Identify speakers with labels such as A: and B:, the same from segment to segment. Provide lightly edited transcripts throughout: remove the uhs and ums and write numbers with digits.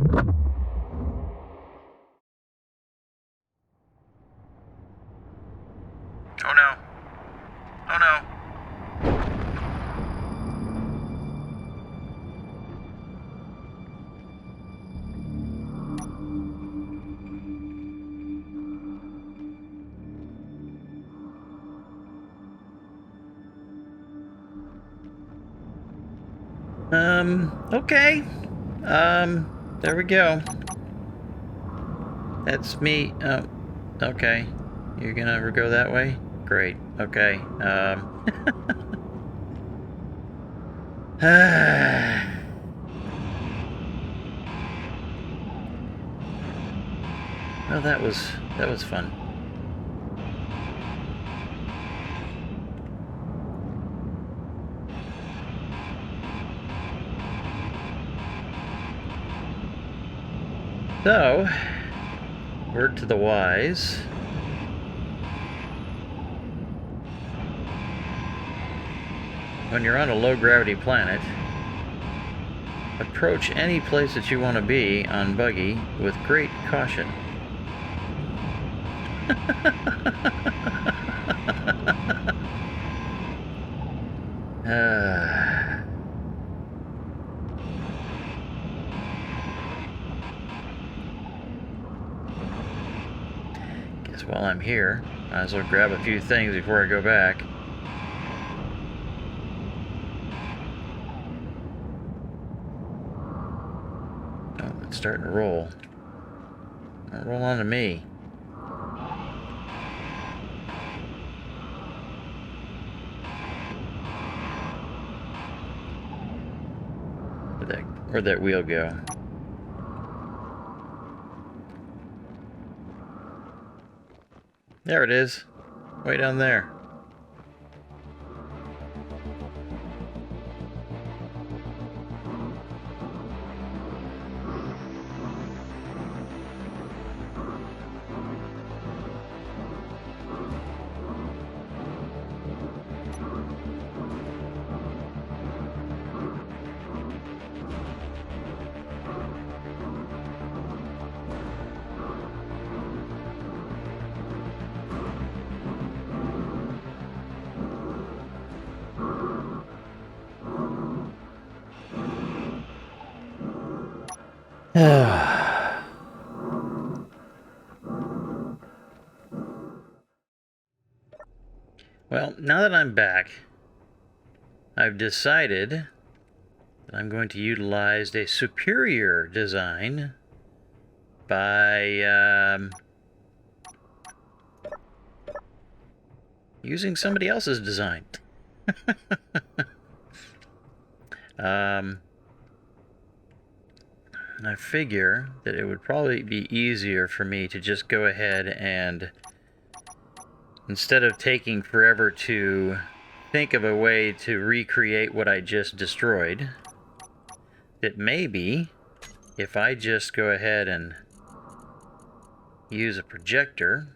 A: Oh no. Oh no. Okay. There we go. That's me. Oh, okay. You're gonna go that way? Great. Okay. Well, that was fun. So, word to the wise. When you're on a low-gravity planet, approach any place that you want to be on buggy with great caution. Guess while I'm here, might as well grab a few things before I go back. Oh, it's starting to roll. Don't roll onto me. Where'd that wheel go? There it is. Way down there. Well, now that I'm back, I've decided that I'm going to utilize a superior design by using somebody else's design. I figure that it would probably be easier for me to just go ahead and, instead of taking forever to think of a way to recreate what I just destroyed, that maybe if I just go ahead and use a projector,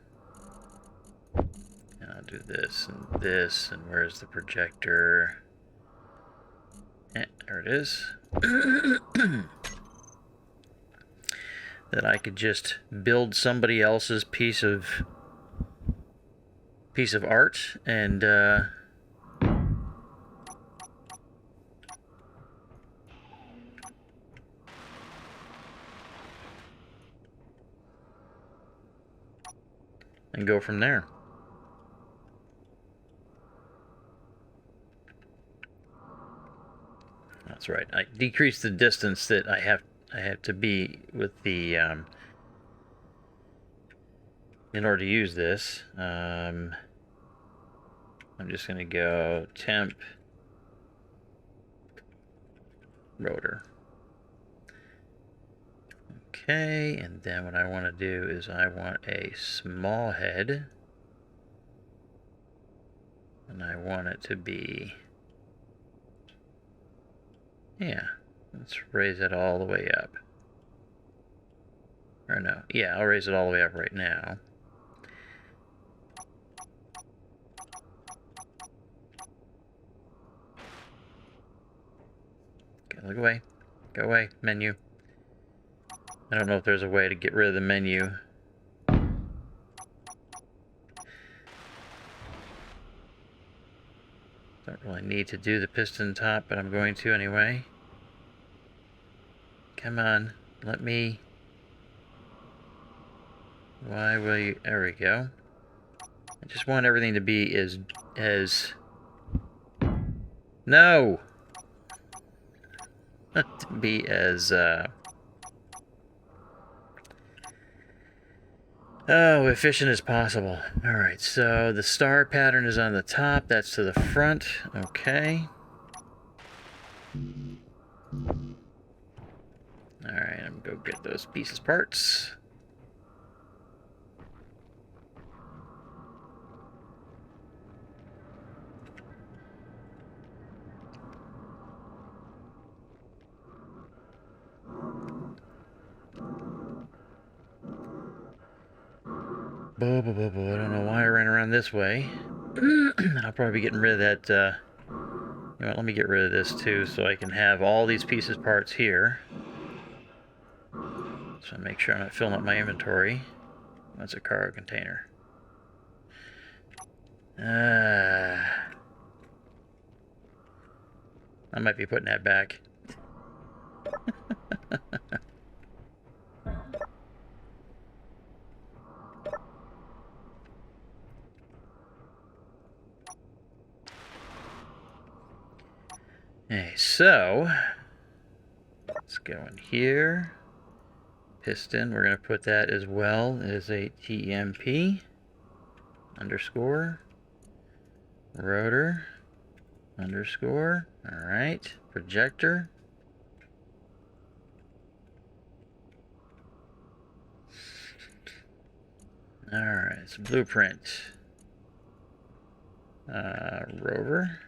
A: and I'll do this, and where's the projector? There it is. That I could just build somebody else's piece of art and go from there. That's right. I decreased the distance that I have to be with the in order to use this. I'm just going to go temp rotor. Okay, and then what I want to do is I want a small head, and I want it to be, yeah, let's raise it all the way up. Or no, yeah, I'll raise it all the way up right now. Okay, look away. Go away, menu. I don't know if there's a way to get rid of the menu. Don't really need to do the piston top, but I'm going to anyway. Come on, let me... Why will you... There we go. I just want everything to be as... No! To be as, efficient as possible. Alright, so the star pattern is on the top. That's to the front. Okay. Alright, I'm gonna go get those pieces parts. I don't know why I ran around this way. I'll probably be getting rid of that, you know what, let me get rid of this too, so I can have all these pieces parts here. So make sure I'm not filling up my inventory. That's a cargo container. I might be putting that back. Okay, so let's go in here. Piston, we're going to put that as well as a TMP underscore rotor underscore. All right, projector. All right, it's blueprint. Rover.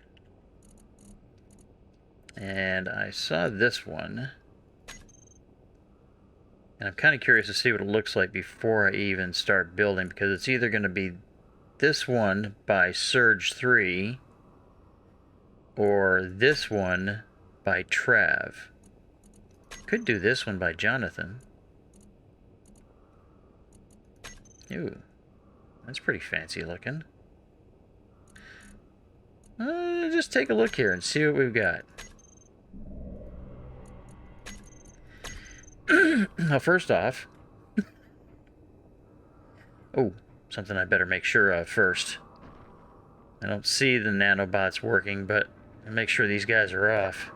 A: And I saw this one. And I'm kind of curious to see what it looks like before I even start building, because it's either going to be this one by Surge 3 or this one by Trav. Could do this one by Jonathan. Ooh, that's pretty fancy looking. Just take a look here and see what we've got. Now, first off... oh, something I better make sure of first. I don't see the nanobots working, but I'll make sure these guys are off.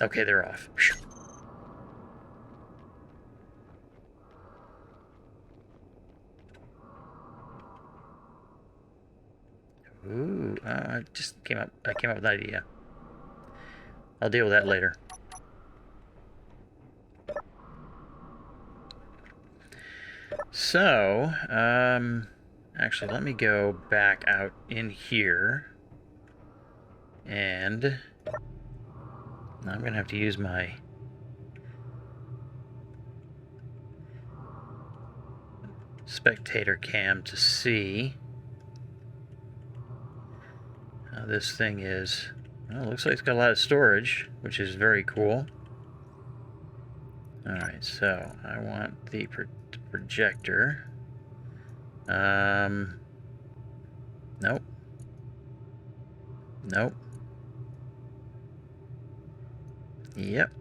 A: Okay, they're off. Ooh, I came up with an idea. I'll deal with that later. So, actually, let me go back out in here. And I'm going to have to use my spectator cam to see how this thing is. Well, it looks like it's got a lot of storage, which is very cool. Alright, so I want the projector. Nope. Nope. Yep.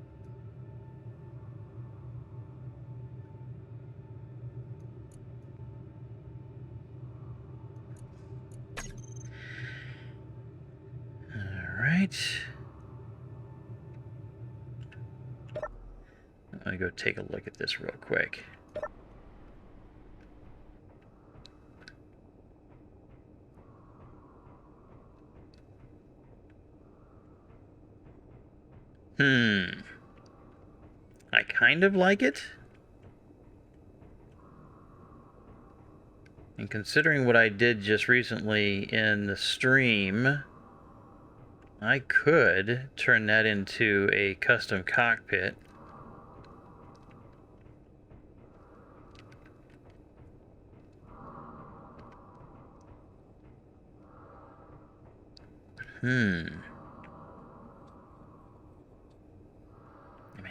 A: Alright. I'm gonna go take a look at this real quick. I kind of like it. And considering what I did just recently in the stream, I could turn that into a custom cockpit.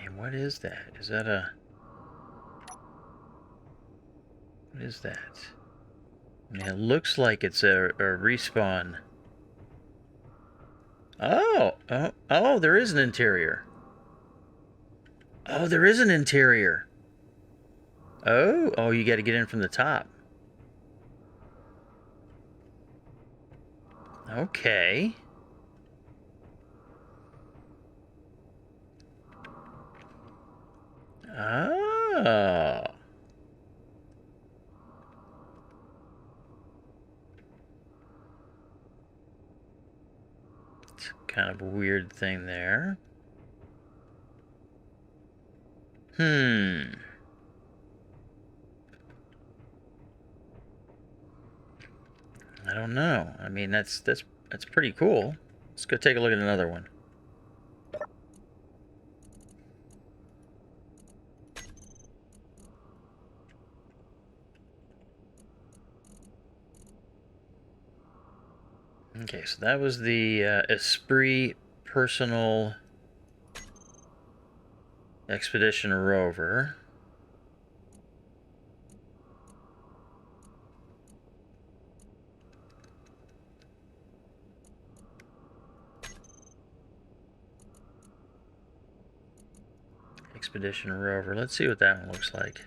A: And what is that? Is that a... What is that? I mean, it looks like it's a respawn. Oh, there is an interior. Oh, there is an interior. Oh, you got to get in from the top. Okay. Oh. It's kind of a weird thing there. I don't know. I mean, that's pretty cool. Let's go take a look at another one. Okay, so that was the Esprit Personal Expedition Rover. Expedition Rover. Let's see what that one looks like.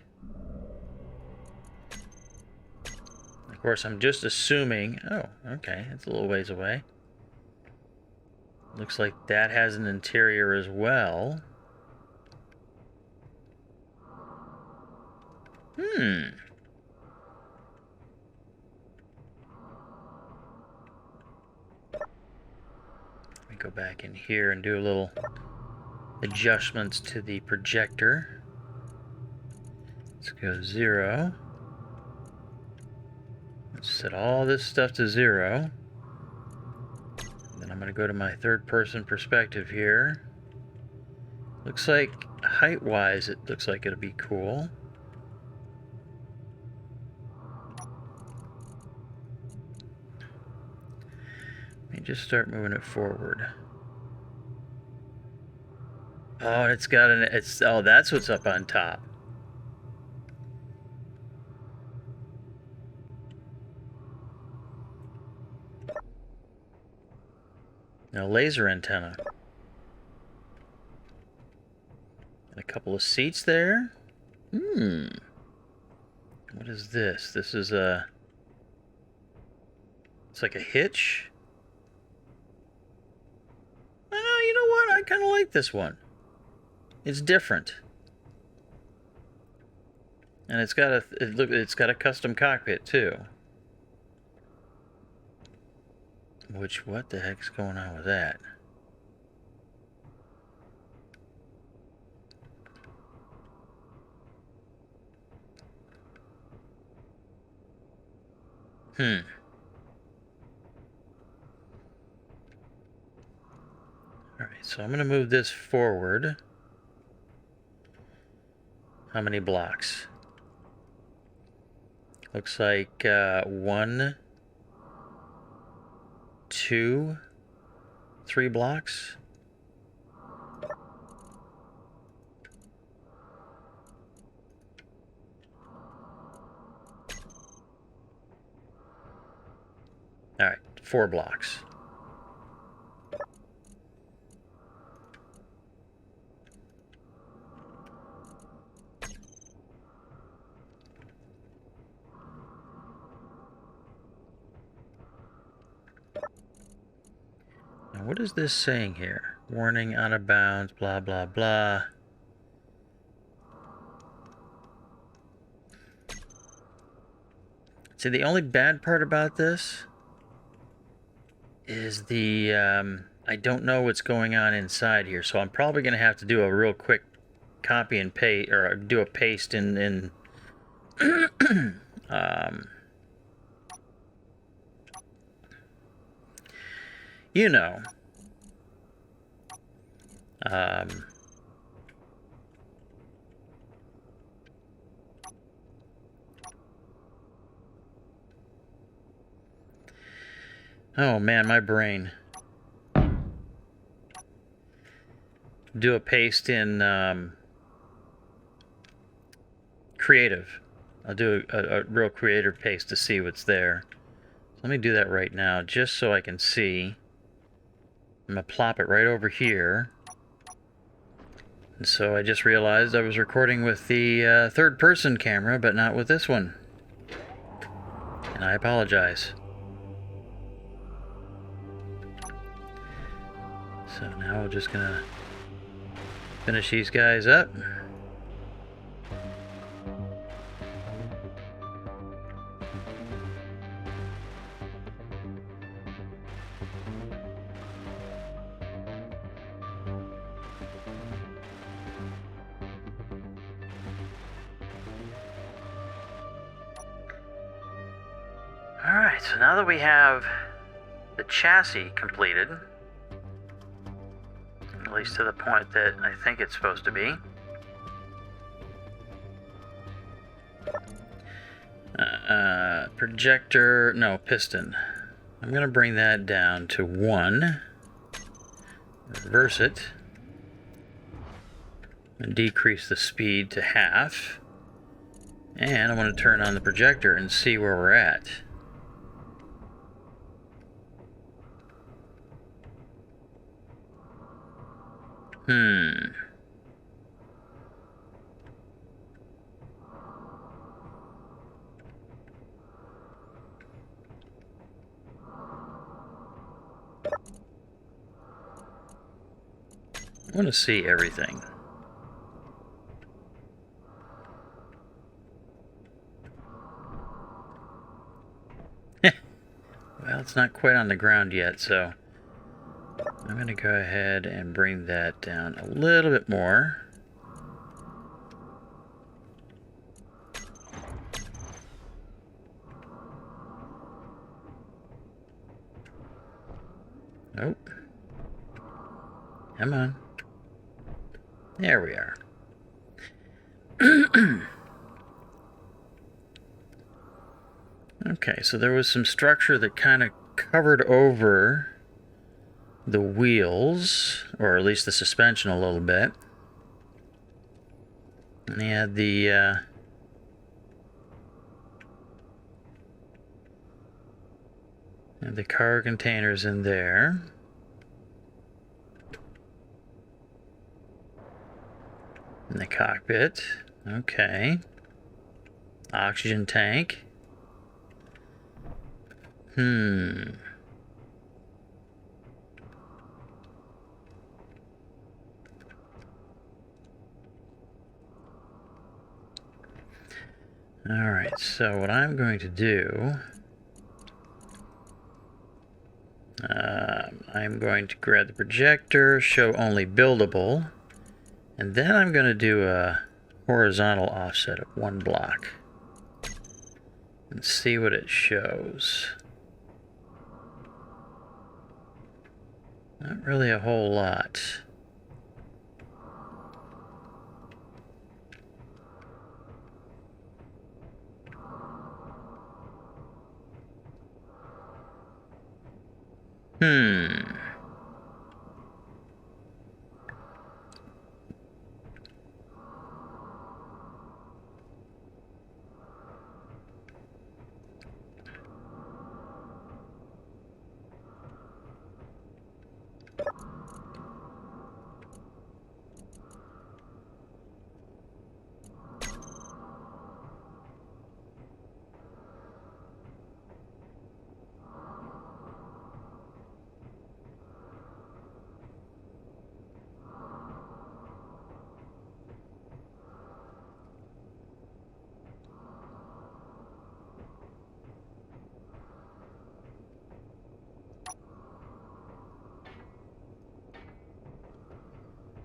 A: Of course, I'm just assuming... Oh, okay. It's a little ways away. Looks like that has an interior as well. Let me go back in here and do a little adjustments to the projector. Let's go 0. Let's set all this stuff to 0. Then I'm going to go to my third-person perspective here. Looks like, height-wise, it looks like it'll be cool. Let me just start moving it forward. Oh, it's got an... Oh, that's what's up on top. Now, laser antenna. And a couple of seats there. What is this? This is a... It's like a hitch. Oh, you know what? I kind of like this one. It's different. And it's got a... It's got a custom cockpit, too. Which, what the heck's going on with that? Alright, so I'm going to move this forward. How many blocks? Looks like 1, 2, 3 blocks. All right, 4 blocks. Now, what is this saying here? Warning, out of bounds, blah, blah, blah. See, the only bad part about this is the, I don't know what's going on inside here, so I'm probably going to have to do a real quick copy and paste, or do a paste in you know, oh man, my brain. do a paste in creative. I'll do a real creative paste to see what's there. So let me do that right now, just so I can see. I'm going to plop it right over here. And so I just realized I was recording with the third-person camera, but not with this one. And I apologize. So now we're just going to finish these guys up. Alright, so now that we have the chassis completed, at least to the point that I think it's supposed to be, projector, no, piston. I'm going to bring that down to 1, reverse it, and decrease the speed to half, and I want to turn on the projector and see where we're at. I want to see everything. Well, it's not quite on the ground yet, so I'm going to go ahead and bring that down a little bit more. Nope. Come on. There we are. Okay, so there was some structure that kind of covered over the wheels, or at least the suspension a little bit. And they had the cargo containers in there. In the cockpit. Okay. Oxygen tank. Alright, so what I'm going to do, I'm going to grab the projector, show only buildable, and then I'm going to do a horizontal offset of 1 block and see what it shows. Not really a whole lot.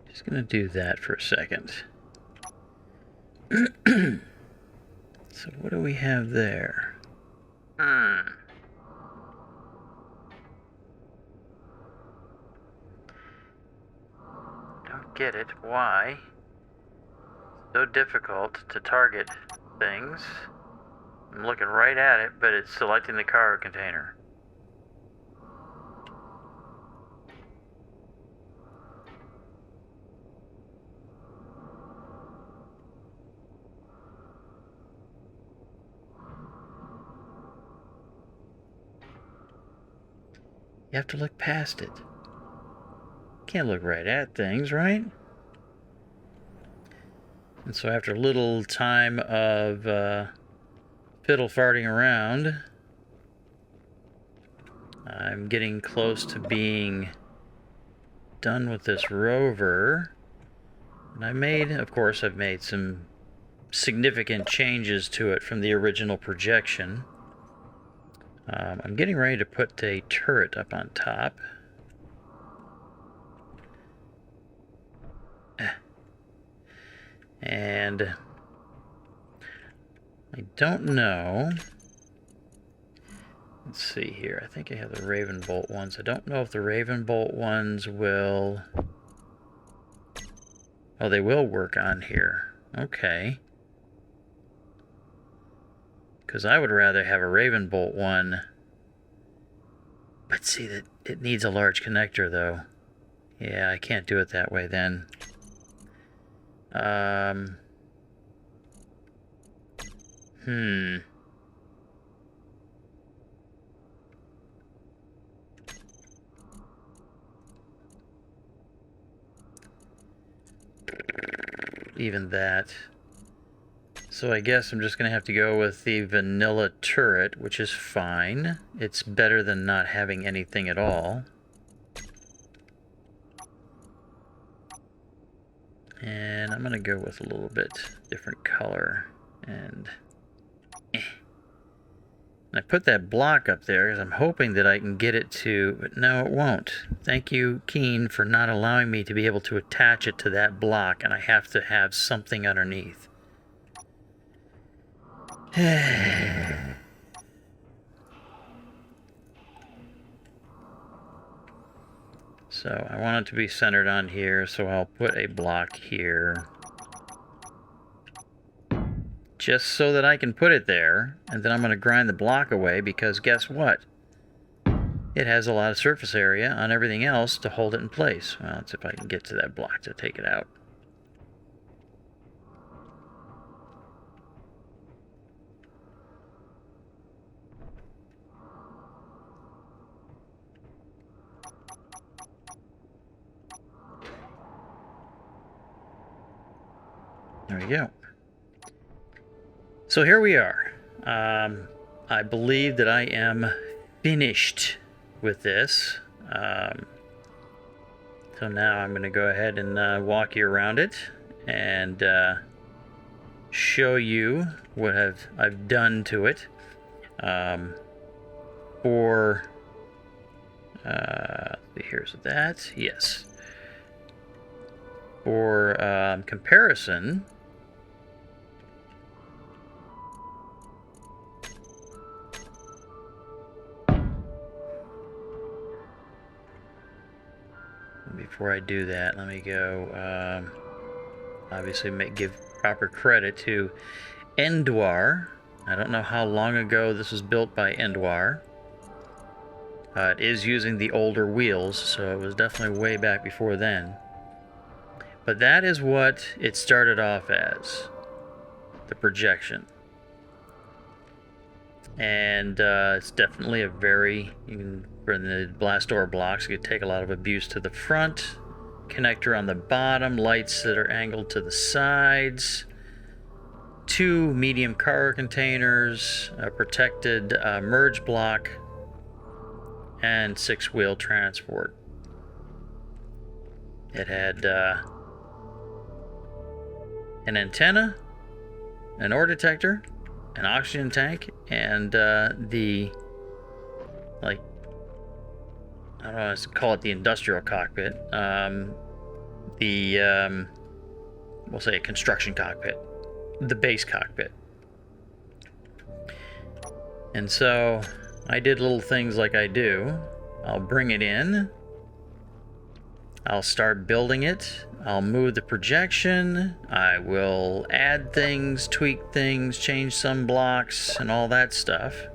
A: Just going to do that for a second. So what do we have there? Don't get it. Why? So difficult to target things. I'm looking right at it, but it's selecting the cargo container. You have to look past it. Can't look right at things, right? And so after a little time of fiddle farting around, I'm getting close to being done with this rover. And I've made some significant changes to it from the original projection. I'm getting ready to put a turret up on top. And I don't know. Let's see here. I think I have the Raven Bolt ones. I don't know if the Raven Bolt ones will... Oh, they will work on here. Okay. Because I would rather have a Raven Bolt one. But see, that it needs a large connector, though. Yeah, I can't do it that way then. Even that. So I guess I'm just going to have to go with the vanilla turret, which is fine. It's better than not having anything at all. And I'm going to go with a little bit different color. And I put that block up there because I'm hoping that I can get it to... But no, it won't. Thank you, Keen, for not allowing me to be able to attach it to that block, and I have to have something underneath. So I want it to be centered on here, so I'll put a block here. Just so that I can put it there, and then I'm going to grind the block away, because guess what? It has a lot of surface area on everything else to hold it in place. Well, let's see if I can get to that block to take it out. There we go. So here we are. I believe that I am finished with this. So now I'm going to go ahead and walk you around it and show you what I've done to it. Here's that. Yes. For comparison, before I do that, let me go, obviously give proper credit to Endwar. I don't know how long ago this was built by Endwar. It is using the older wheels, so it was definitely way back before then. But that is what it started off as, the projection. And it's definitely a very, for the blast door blocks, you could take a lot of abuse to the front, connector on the bottom, lights that are angled to the sides, 2 medium cargo containers, a protected merge block, and 6-wheel transport. It had an antenna, an ore detector, an oxygen tank, and I don't know, let's call it the industrial cockpit. We'll say a construction cockpit. The base cockpit. And so I did little things like I do. I'll bring it in. I'll start building it. I'll move the projection. I will add things, tweak things, change some blocks, and all that stuff.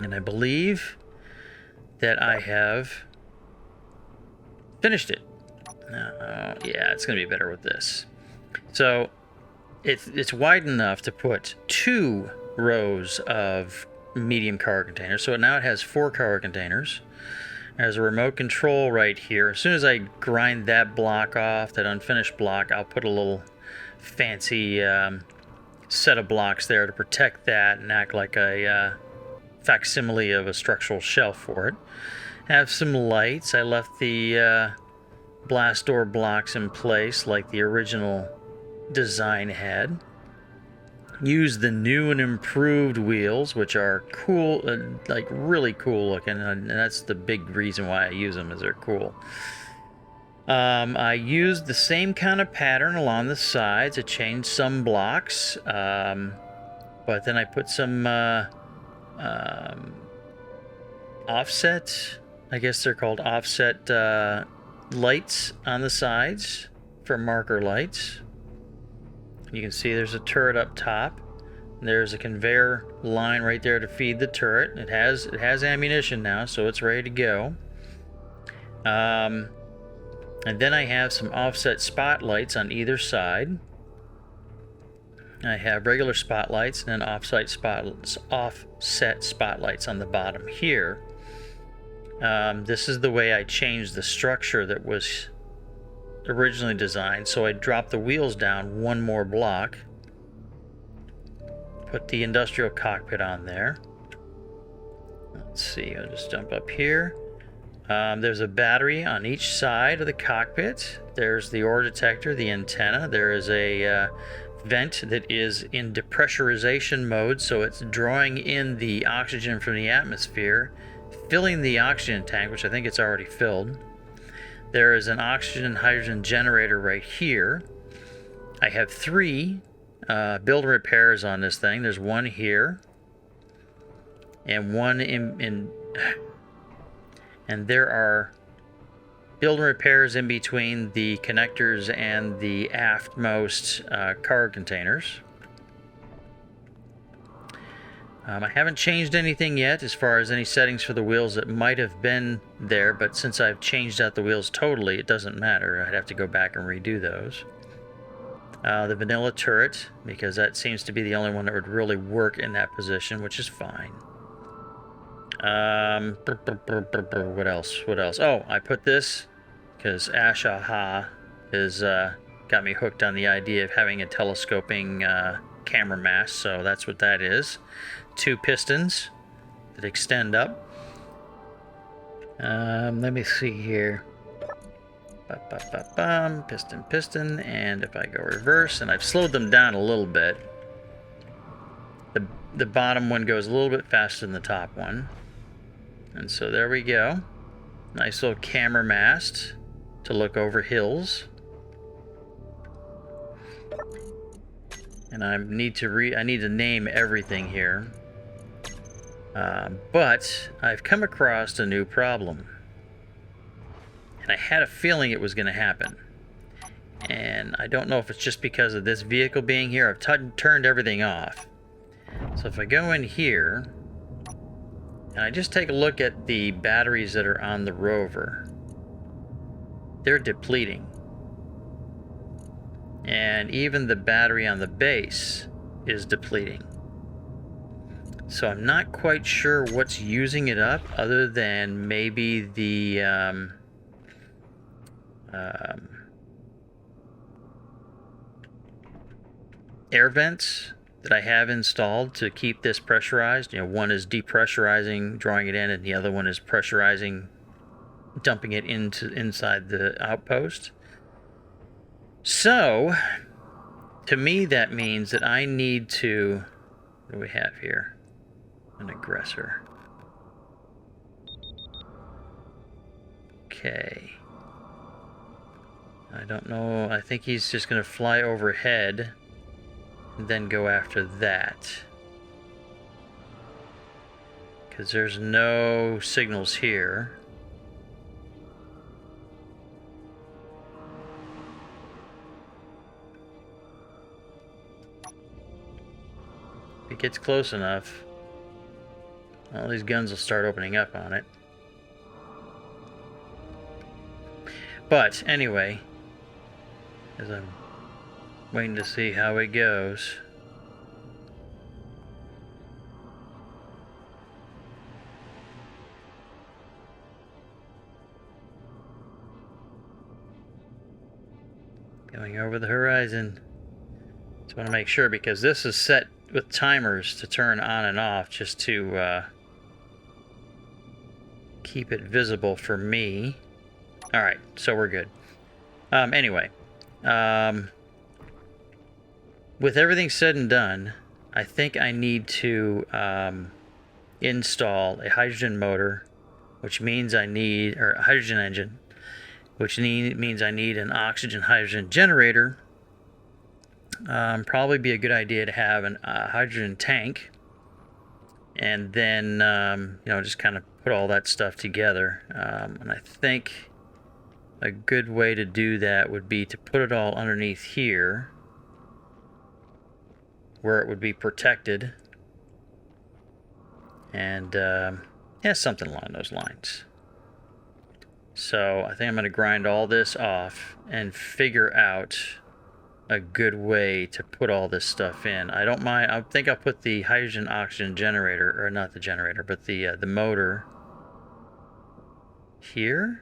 A: And I believe that I have finished it. Yeah, it's going to be better with this. So it's wide enough to put 2 rows of medium cargo containers. So now it has 4 cargo containers. There's a remote control right here. As soon as I grind that block off, that unfinished block, I'll put a little fancy set of blocks there to protect that and act like a facsimile of a structural shelf for it. Have some lights. I left the blast door blocks in place like the original design had. Use the new and improved wheels, which are cool, like really cool looking, and that's the big reason why I use them, is they're cool. I used the same kind of pattern along the sides. I changed some blocks, but then I put some offset, I guess they're called offset lights on the sides for marker lights. You can see there's a turret up top. There's a conveyor line right there to feed the turret. It has ammunition now, so it's ready to go. And then I have some offset spotlights on either side. I have regular spotlights and then offset spotlights on the bottom here. This is the way I changed the structure that was originally designed. So I dropped the wheels down one more block, put the industrial cockpit on there. Let's see, I'll just jump up here. There's a battery on each side of the cockpit. There's the ore detector, the antenna. There is a vent that is in depressurization mode, so it's drawing in the oxygen from the atmosphere, filling the oxygen tank, which I think it's already filled. There is an oxygen and hydrogen generator right here. I have 3 build and repairs on this thing. There's one here, and one and there are build and repairs in between the connectors and the aftmost cargo containers. I haven't changed anything yet as far as any settings for the wheels that might have been there, but since I've changed out the wheels totally, it doesn't matter. I'd have to go back and redo those. The vanilla turret, because that seems to be the only one that would really work in that position, which is fine. What else? Oh, I put this because Ashaha has got me hooked on the idea of having a telescoping camera mast, so that's what that is. 2 pistons that extend up. Let me see here. Piston, and if I go reverse, and I've slowed them down a little bit. The bottom one goes a little bit faster than the top one. And so there we go. Nice little camera mast to look over hills. And I need to name everything here. But I've come across a new problem. And I had a feeling it was going to happen. And I don't know if it's just because of this vehicle being here. I've turned everything off. So if I go in here, and I just take a look at the batteries that are on the rover, they're depleting. And even the battery on the base is depleting. So I'm not quite sure what's using it up, other than maybe the air vents that I have installed to keep this pressurized. You know, one is depressurizing, drawing it in, and the other one is pressurizing, dumping it inside the outpost. So, to me, that means that I need to... What do we have here? An aggressor. Okay. I don't know. I think he's just going to fly overhead and then go after that. Because there's no signals here. If it gets close enough, all these guns will start opening up on it. But anyway, as I'm waiting to see how it goes. Going over the horizon. Just want to make sure, because this is set with timers to turn on and off, just to keep it visible for me. Alright, so we're good. Anyway, with everything said and done, I think I need to install a hydrogen motor, which means I need, or a hydrogen engine, which means I need an oxygen hydrogen generator. Probably be a good idea to have a hydrogen tank, and then you know, just kind of put all that stuff together. And I think a good way to do that would be to put it all underneath here, where it would be protected, and yeah, something along those lines. So I think I'm going to grind all this off and figure out a good way to put all this stuff in. I don't mind. I think I'll put the hydrogen oxygen generator, or not the generator, but the motor here.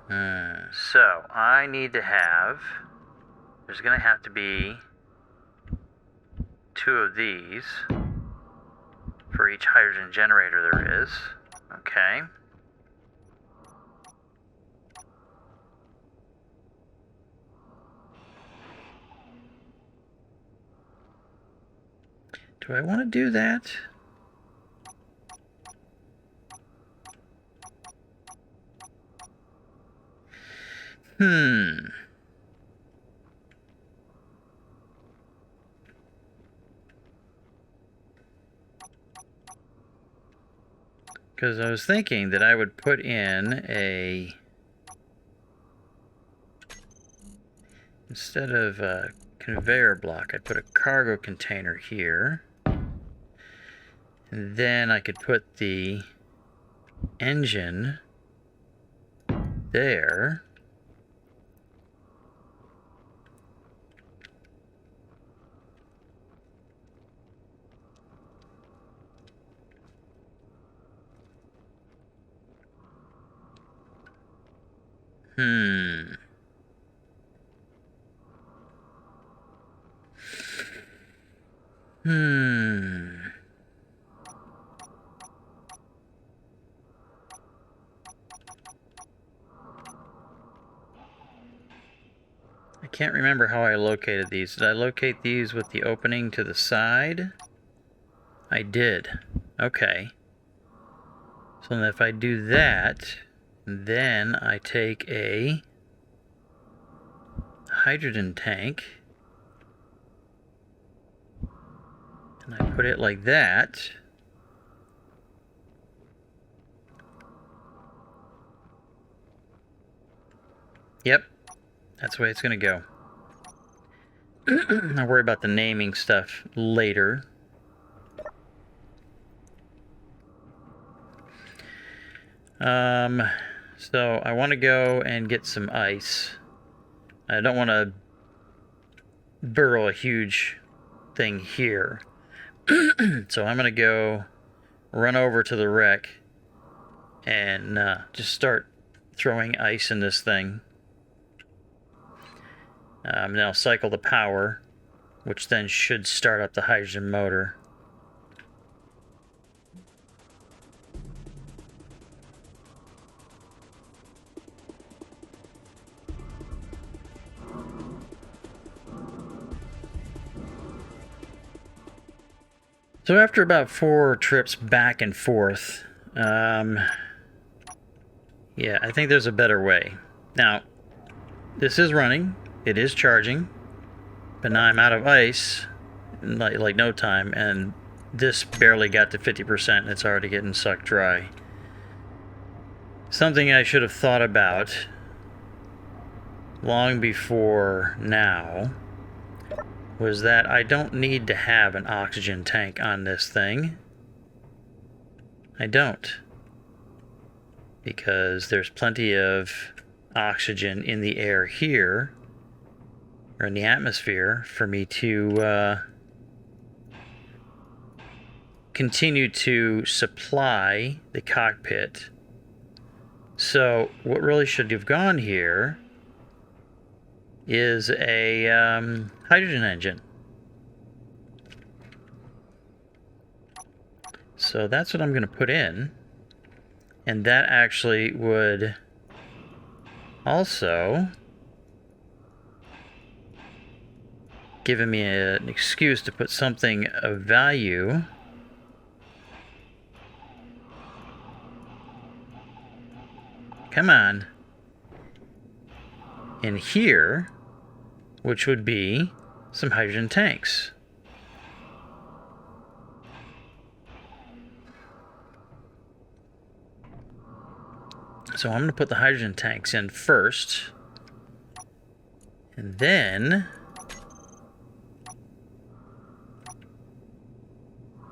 A: So I need to have, there's going to have to be 2 of these for each hydrogen generator there is. Okay. Do I want to do that? Because I was thinking that I would put in a, instead of a conveyor block, I'd put a cargo container here. And then I could put the engine there. I can't remember how I located these. Did I locate these with the opening to the side? I did. Okay. So if I do that, then I take a hydrogen tank and I put it like that. Yep, that's the way it's going to go. I'll worry about the naming stuff later. So I want to go and get some ice. I don't want to burrow a huge thing here. So I'm going to go run over to the wreck and just start throwing ice in this thing. And then I'll cycle the power, which then should start up the hydrogen motor. So after about 4 trips back and forth, yeah, I think there's a better way. Now, this is running, it is charging, but now I'm out of ice in like no time, and this barely got to 50% and it's already getting sucked dry. Something I should have thought about long before now was that I don't need to have an oxygen tank on this thing. I don't. Because there's plenty of oxygen in the air here, or in the atmosphere, for me to continue to supply the cockpit. So what really should have gone here is a hydrogen engine. So that's what I'm going to put in. And that actually would also give me an excuse to put something of value come on in here, which would be some hydrogen tanks. So I'm going to put the hydrogen tanks in first, and then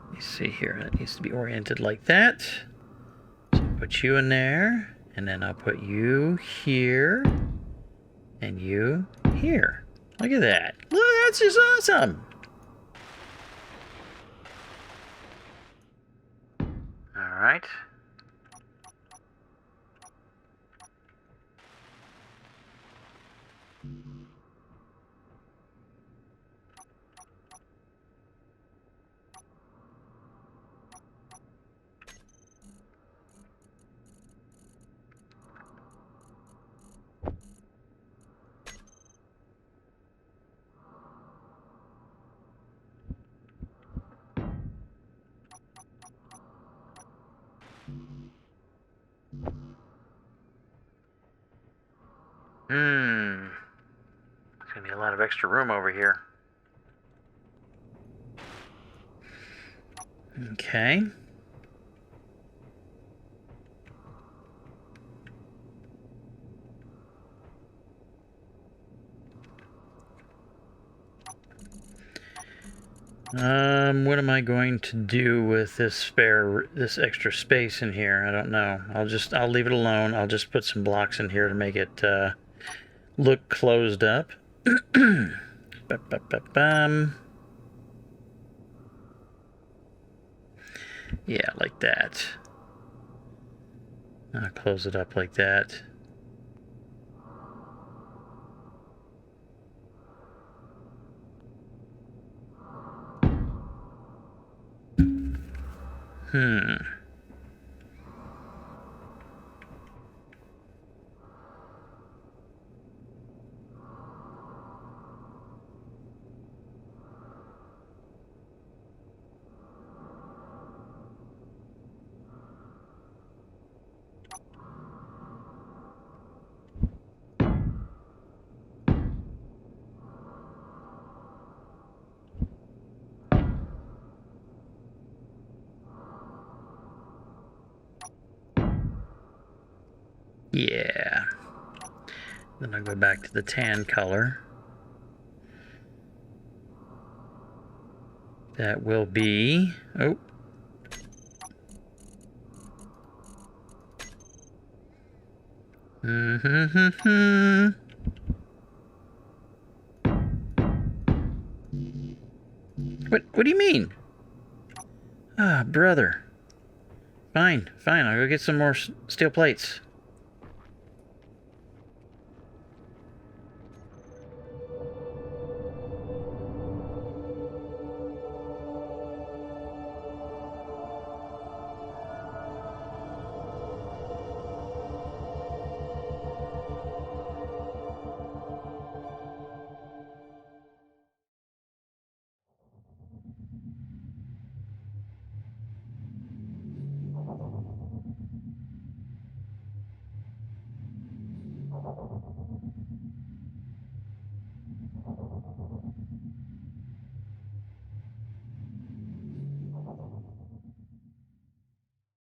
A: let me see here, that needs to be oriented like that. So put you in there, and then I'll put you here and you here. Look at that. Look, that's just awesome. All right. There's gonna be a lot of extra room over here. Okay. What am I going to do with this extra space in here? I don't know. I'll leave it alone. I'll just put some blocks in here to make it look closed up. Yeah, like that. I'll close it up like that. Yeah. Then I'll go back to the tan color. That will be... Oh. What do you mean? Ah, brother. Fine, I'll go get some more steel plates.